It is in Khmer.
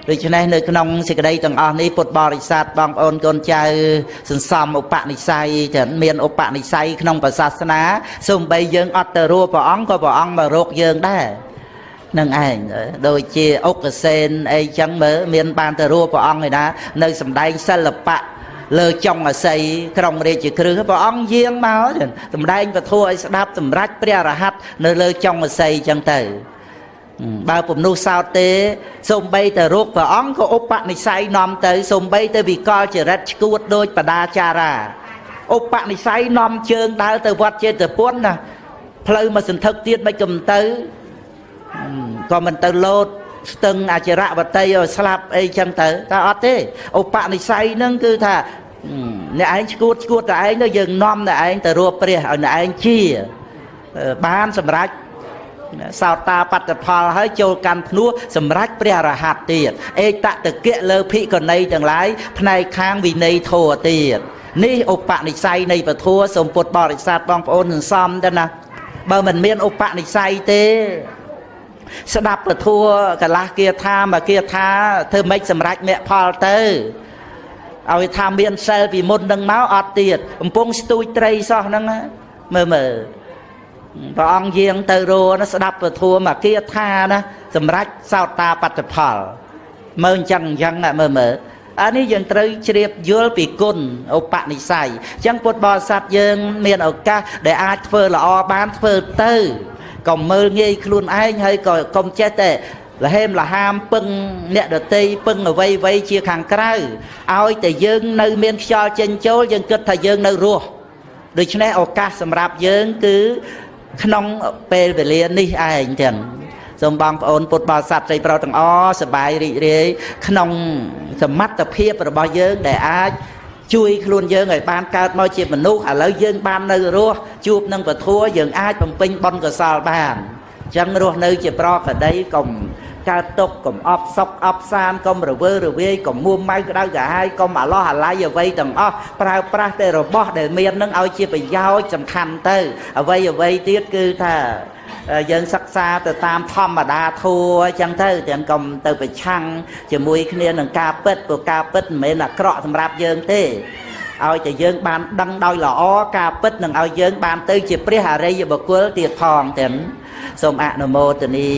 ដូច្នេះនៅក្នុងសេចក្តីទាំងអស់នេះពុទ្ធបរិស័ទបងប្អូនកូនចៅសន្សំឧបនិស្ស័យទាំងមានឧបនិស្ស័យក្នុងព្រះសាសនាសូម្បីយើងអត់ទៅរួព្រះអង្គក៏ព្រះអង្គមករកយើងដែរនឹងឯងដូចជាអុកសេនអីចឹងមើលមានបានទៅរួព្រះអង្គឯណានៅសម្ដែងសិល្បៈលើចុងអាស័យក្រុងរាជក្រឹសព្រះអង្គយាងមកសម្ដែងពធឲ្យស្ដាប់សម្រេចព្រះរហ័តនៅលើចុងអាស័យចឹងទៅបើពំនុះសោតទេសូម្បីតែរោគព្រះអង្គក៏ឧបនិស្ស័យនាំទៅសូម្បីតែវិកលចរិតឈួតដូចបដាចារាឧបនិស្ស័យនាំជើងដើរទៅវត្តចេតពុនណាផ្លូវមកសន្ធឹកទៀតមិនក៏មិនទៅក៏មិនទៅលោតស្ទឹងអចរវតីឲ្យស្លាប់អីចឹងទៅតែអត់ទេឧបនិស្ស័យហ្នឹងគឺថាអ្នកឯងឈួតតែឯងទៅយើងនាំតែឯងទៅរួបព្រះឲ្យអ្នកឯងជាបានសម្រេចសោតាបត្តផលហើយចូលកាន់ភ្នោះសម្រេចព្រះរហ័តទៀតឯកតគៈលើភិក្ខុនីទាំងឡាយផ្នែកខាងវិន័យធម៌ទៀតនេះឧបនិស្ស័យនៃពធសូមពុទ្ធបរិស័ទបងប្អូនសន្សំទៅណាបើមិនមានឧបនិស្ស័យទេស្ដាប់ពធកលាស់គាថាមកគាថាធ្វើម៉េចសម្រេចមគ្គផលទៅឲ្យថាមានសិលពីមុននឹងមកអត់ទៀតកំពុងស្ទួយត្រីសោះហ្នឹងមើលព្រះអង្គយាងទៅរោណាស្ដាប់ពធមកគាថាណាសម្រេចសោតាបត្តផលមើលអញ្ចឹងមើលអានេះយើងត្រូវជ្រាបយល់ពីគុណឧបនិស្ស័យអញ្ចឹងពុទ្ធបរិស័ទយើងមានឱកាសដែលអាចធ្វើល្អបានធ្វើទៅកុំមើលងាយខ្លួនឯងហើយក៏កុំចេះតែលហេមលហាមពឹងអ្នកដតីពឹងអ្វីជាខាងក្រៅឲ្យតែយើងនៅមានខ្យល់ចេញចូលយើងគិតថាយើងនៅរស់ដូច្នេះឱកាសសម្រាប់យើងគឺក្នុងពេលវេលានេះឯងទាំងសូមបងប្អូនពុទ្ធបរិស័ទស្រីប្រុសទាំងអស់សប្បាយរីករាយក្នុងសមត្ថភាពរបស់យើងដែលអាចជួយខ្លួនយើងឲ្យបានកើតមកជាមនុស្សឥឡូវយើងបាននៅរស់ជួបនឹងពធយើងអាចបំពេញបុណ្យកុសលបានអញ្ចឹងរស់នៅជាប្រក្តីកុំកើតទុកកុំអបសុកអបសានកុំរវើរវាយកុំមួម៉ៅក្តៅក្រហាយកុំអាឡោះអាល័យអ្វីទាំងអស់ប្រើប្រាស់តែរបស់ដែលមាននឹងឲ្យជាប្រយោជន៍សំខាន់ទៅអ្វីទៀតគឺថាយើងសិក្សាទៅតាមធម្មតាធัวអញ្ចឹងទៅទាំងកុំទៅប្រឆាំងជាមួយគ្នានឹងការពិតព្រោះការពិតមិនមែនអាក្រក់សម្រាប់យើងទេឲ្យតែយើងបានដឹងដោយល្អការពិតនឹងឲ្យយើងបានទៅជាព្រះអរិយបុគ្គលទៀតផងទាំងសូមអនុមោទនា